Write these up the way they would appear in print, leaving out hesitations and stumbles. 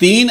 3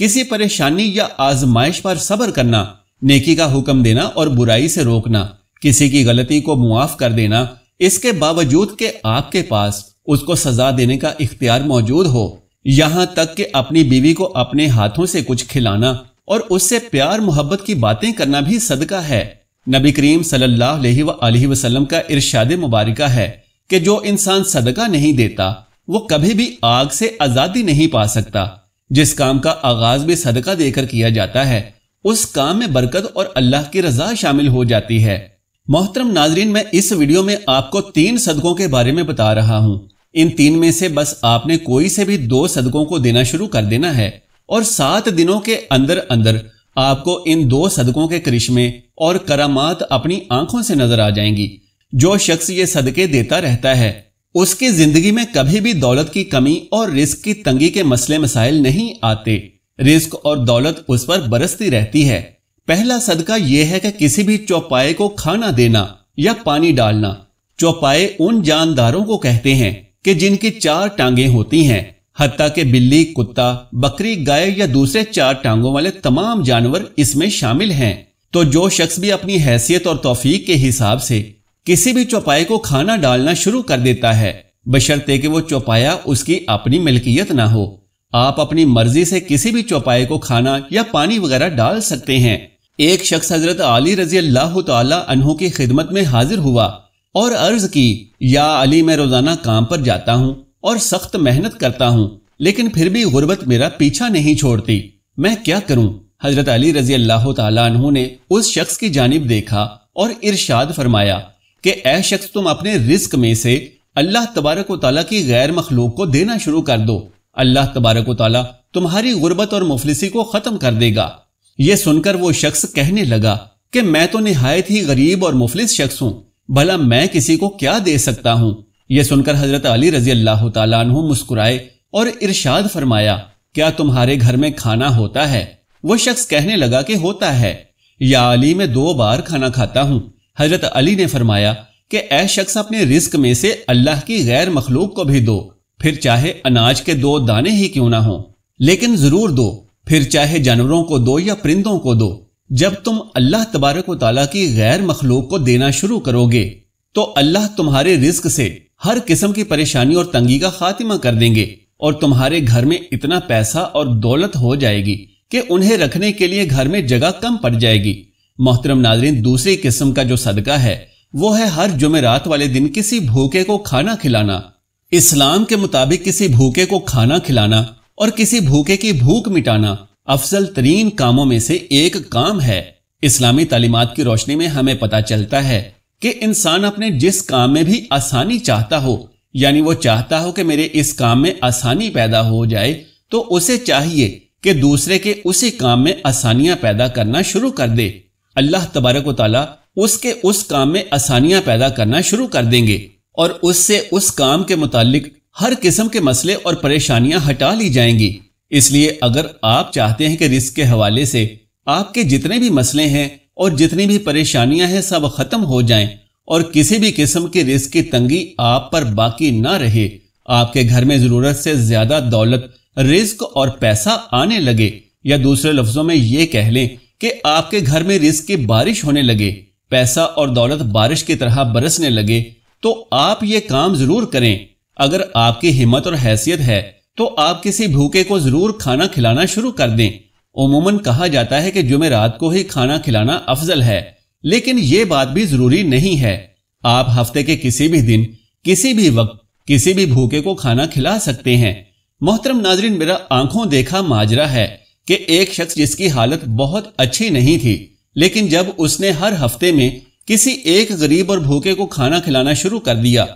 کسی پریشانی یا آزمائش پر صبر کرنا، نیکی کا حکم دینا اور برائی سے روکنا، کسی کی غلطی کو معاف کر دینا، اس کے باوجود کہ آپ کے پاس اس کو سزا دینے کا اختیار موجود ہو، یہاں تک کہ اپنی بیوی کو اپنے ہاتھوں سے کچھ کھلانا اور اس سے پیار محبت کی باتیں کرنا بھی صدقہ ہے۔ نبی کریم صلی اللہ علیہ وآلہ وسلم کا ارشاد مبارکہ ہے کہ جو انسان صدقہ نہیں دیتا وہ کبھی بھی آگ سے آزادی نہیں پا سکتا۔ جس کام کا آغاز بھی صدقہ دے کر کیا جاتا ہے اس کام میں برکت اور اللہ کی رضا شامل ہو جاتی ہے۔ محترم ناظرین، میں اس ویڈیو میں آپ کو 3 صدقوں کے بارے میں بتا رہا ہوں۔ ان 3 میں سے بس آپ نے کوئی سے بھی 2 صدقوں کو دینا شروع کر دینا ہے اور 7 دنوں کے اندر اندر آپ کو ان 2 صدقوں کے کرشمے اور کرامات اپنی آنکھوں سے نظر آ جائیں گی۔ جو شخص یہ صدقے دیتا رہتا ہے اس کی زندگی میں کبھی بھی دولت کی کمی اور رزق کی تنگی کے مسئلے مسائل نہیں آتے، رزق اور دولت اس پر برستی رہتی ہے۔ پہلا صدقہ یہ ہے کہ کسی بھی چوپائے کو کھانا دینا یا پانی ڈالنا۔ چوپائے ان جانداروں کو کہتے ہیں کہ جن کی 4 ٹانگیں ہوتی ہیں، حتیٰ کہ بلی، کتا، بکری، گائے یا دوسرے 4 ٹانگوں والے تمام جانور اس میں شامل ہیں۔ تو جو شخص بھی اپنی حیثیت اور توفیق کے حساب سے کسی بھی چوپائے کو کھانا ڈالنا شروع کر دیتا ہے، بشرطے کہ وہ چوپایا اس کی اپنی ملکیت نہ ہو، آپ اپنی مرضی سے کسی بھی چوپائے کو کھانا یا پانی وغیرہ ڈال سکتے ہیں۔ ایک شخص حضرت علی رضی اللہ تعالی عنہ کی خدمت میں حاضر ہوا اور عرض کی، یا علی، میں روزانہ کام پر جاتا ہوں اور سخت محنت کرتا ہوں، لیکن پھر بھی غربت میرا پیچھا نہیں چھوڑتی، میں کیا کروں؟ حضرت علی رضی اللہ تعالی عنہ نے اس شخص کی جانب دیکھا اور ارشاد فرمایا کہ اے شخص، تم اپنے رزق میں سے اللہ تبارک و تعالیٰ کی غیر مخلوق کو دینا شروع کر دو، اللہ تبارک و تعالیٰ تمہاری غربت اور مفلسی کو ختم کر دے گا۔ یہ سن کر وہ شخص کہنے لگا کہ میں تو نہایت ہی غریب اور مفلس شخص ہوں، بھلا میں کسی کو کیا دے سکتا ہوں؟ یہ سن کر حضرت علی رضی اللہ تعالیٰ عنہ مسکرائے اور ارشاد فرمایا، کیا تمہارے گھر میں کھانا ہوتا ہے؟ وہ شخص کہنے لگا کہ ہوتا ہے۔ یا علی، میں 2 بار کھانا کھاتا ہوں۔ حضرت علی نے فرمایا کہ اے شخص، اپنے رزق میں سے اللہ کی غیر مخلوق کو بھی دو، پھر چاہے اناج کے 2 دانے ہی کیوں نہ ہوں، لیکن ضرور دو، پھر چاہے جانوروں کو دو یا پرندوں کو دو۔ جب تم اللہ تبارک و تعالیٰ کی غیر مخلوق کو دینا شروع کرو گے تو اللہ تمہارے رزق سے ہر قسم کی پریشانی اور تنگی کا خاتمہ کر دیں گے، اور تمہارے گھر میں اتنا پیسہ اور دولت ہو جائے گی کہ انہیں رکھنے کے لیے گھر میں جگہ کم پڑ جائے گی۔ محترم ناظرین، دوسری قسم کا جو صدقہ ہے وہ ہے ہر جمعرات والے دن کسی بھوکے کو کھانا کھلانا۔ اسلام کے مطابق کسی بھوکے کو کھانا کھلانا اور کسی بھوکے کی بھوک مٹانا افضل ترین کاموں میں سے ایک کام ہے۔ اسلامی تعلیمات کی روشنی میں ہمیں پتہ چلتا ہے کہ انسان اپنے جس کام میں بھی آسانی چاہتا ہو، یعنی وہ چاہتا ہو کہ میرے اس کام میں آسانی پیدا ہو جائے، تو اسے چاہیے کہ دوسرے کے اسی کام میں آسانیاں پیدا کرنا شروع کر دے۔ اللہ تبارک و تعالیٰ اس کے اس کام میں آسانیاں پیدا کرنا شروع کر دیں گے اور اس سے اس کام کے متعلق ہر قسم کے مسئلے اور پریشانیاں ہٹا لی جائیں گی۔ اس لیے اگر آپ چاہتے ہیں کہ رزق کے حوالے سے آپ کے جتنے بھی مسئلے ہیں اور جتنی بھی پریشانیاں ہیں سب ختم ہو جائیں اور کسی بھی قسم کی رزق کی تنگی آپ پر باقی نہ رہے، آپ کے گھر میں ضرورت سے زیادہ دولت، رزق اور پیسہ آنے لگے، یا دوسرے لفظوں میں یہ کہہ لیں کہ آپ کے گھر میں رزق کی بارش ہونے لگے، پیسہ اور دولت بارش کی طرح برسنے لگے، تو آپ یہ کام ضرور کریں۔ اگر آپ کی ہمت اور حیثیت ہے تو آپ کسی بھوکے کو ضرور کھانا کھلانا شروع کر دیں۔ عموماً کہا جاتا ہے کہ جمعرات کو ہی کھانا کھلانا افضل ہے، لیکن یہ بات بھی ضروری نہیں ہے۔ آپ ہفتے کے کسی بھی دن، کسی بھی وقت، کسی بھی بھوکے کو کھانا کھلا سکتے ہیں۔ محترم ناظرین، میرا آنکھوں دیکھا ماجرا ہے کہ ایک شخص جس کی حالت بہت اچھی نہیں تھی، لیکن جب اس نے ہر ہفتے میں کسی ایک غریب اور بھوکے کو کھانا کھلانا شروع کر دیا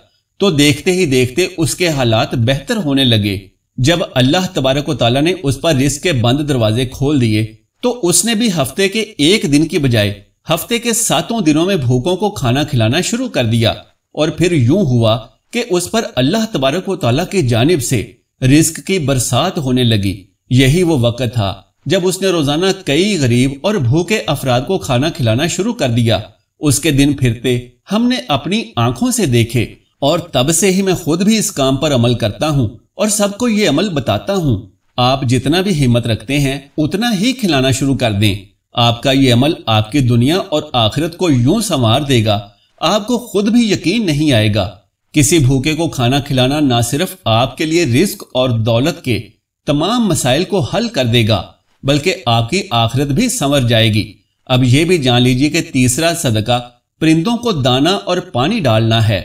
تو دیکھتے ہی دیکھتے اس کے حالات بہتر ہونے لگے۔ جب اللہ تبارک و تعالیٰ نے اس پر رزق کے بند دروازے کھول دیے تو اس نے بھی ہفتے کے 1 دن کی بجائے ہفتے کے 7 دنوں میں بھوکوں کو کھانا کھلانا شروع کر دیا، اور پھر یوں ہوا کہ اس پر اللہ تبارک و تعالیٰ کی جانب سے رزق کی برسات ہونے لگی۔ یہی وہ وقت تھا جب اس نے روزانہ کئی غریب اور بھوکے افراد کو کھانا کھلانا شروع کر دیا۔ اس کے دن پھرتے ہم نے اپنی آنکھوں سے دیکھے، اور تب سے ہی میں خود بھی اس کام پر عمل کرتا ہوں اور سب کو یہ عمل بتاتا ہوں۔ آپ جتنا بھی ہمت رکھتے ہیں اتنا ہی کھلانا شروع کر دیں۔ آپ کا یہ عمل آپ کی دنیا اور آخرت کو یوں سنوار دے گا، آپ کو خود بھی یقین نہیں آئے گا۔ کسی بھوکے کو کھانا کھلانا نہ صرف آپ کے لیے رزق اور دولت کے تمام مسائل کو حل کر دے گا بلکہ آپ کی آخرت بھی سنور جائے گی۔ اب یہ بھی جان لیجئے کہ تیسرا صدقہ پرندوں کو دانا اور پانی ڈالنا ہے۔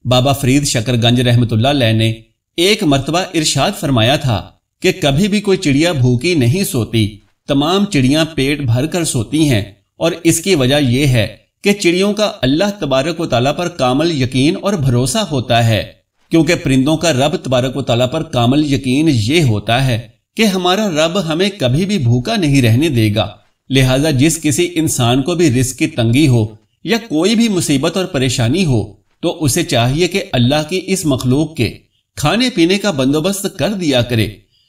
بابا فرید شکر گنج رحمت اللہ علیہ نے ایک مرتبہ ارشاد فرمایا تھا کہ کبھی بھی کوئی چڑیا بھوکی نہیں سوتی، تمام چڑیاں پیٹ بھر کر سوتی ہیں، اور اس کی وجہ یہ ہے کہ چڑیوں کا اللہ تبارک و تعالیٰ پر کامل یقین اور بھروسہ ہوتا ہے، کیونکہ پرندوں کا رب تبارک و تعالیٰ پر کامل یقین یہ ہوتا ہے کہ ہمارا رب ہمیں کبھی بھی بھوکا نہیں رہنے دے گا۔ لہٰذا جس کسی انسان کو بھی رزق کی تنگی ہو یا کوئی بھی مصیبت اور پریشانی ہو تو اسے چاہیے کہ اللہ کی اس مخلوق کے کھانے پینے کا بندوبست کر دیا کرے۔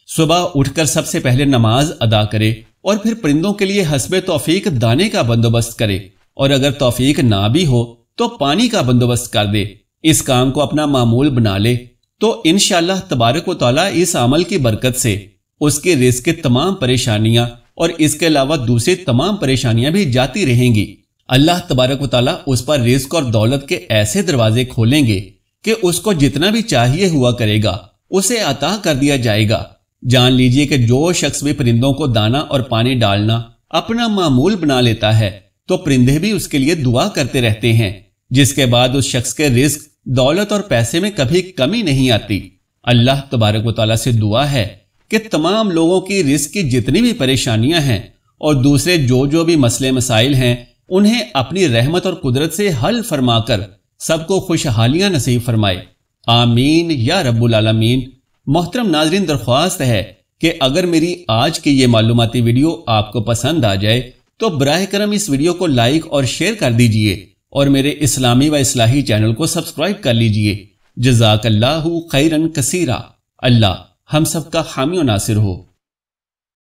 صبح اٹھ کر سب سے پہلے نماز ادا کرے اور پھر پرندوں کے لیے حسب توفیق دانے کا بندوبست کرے، اور اگر توفیق نہ بھی ہو تو پانی کا بندوبست کر دے۔ اس کام کو اپنا معمول بنا لے تو انشاءاللہ تبارک و تعالیٰ اس عمل کی برکت سے اس کے رزق کی تمام پریشانیاں اور اس کے علاوہ دوسری تمام پریشانیاں بھی جاتی رہیں گی۔ اللہ تبارک و تعالیٰ اس پر رزق اور دولت کے ایسے دروازے کھولیں گے کہ اس کو جتنا بھی چاہیے ہوا کرے گا اسے عطا کر دیا جائے گا۔ جان لیجئے کہ جو شخص بھی پرندوں کو دانا اور پانی ڈالنا اپنا معمول بنا لیتا ہے تو پرندے بھی اس کے لیے دعا کرتے رہتے ہیں، جس کے بعد اس شخص کے رزق، دولت اور پیسے میں کبھی کمی نہیں آتی۔ اللہ تبارک و تعالیٰ سے دعا ہے کہ تمام لوگوں کی رزق کی جتنی بھی پریشانیاں ہیں اور دوسرے جو بھی مسئلے مسائل ہیں انہیں اپنی رحمت اور قدرت سے حل فرما کر سب کو خوشحالیاں نصیب فرمائے، آمین یا رب العالمین۔ محترم ناظرین، درخواست ہے کہ اگر میری آج کی یہ معلوماتی ویڈیو آپ کو پسند آ جائے تو براہ کرم اس ویڈیو کو لائک اور شیئر کر دیجئے اور میرے اسلامی و اصلاحی چینل کو سبسکرائب کر لیجئے۔ جزاک اللہ خیرن کثیرا۔ اللہ ہم سب کا حامی و ناصر ہو۔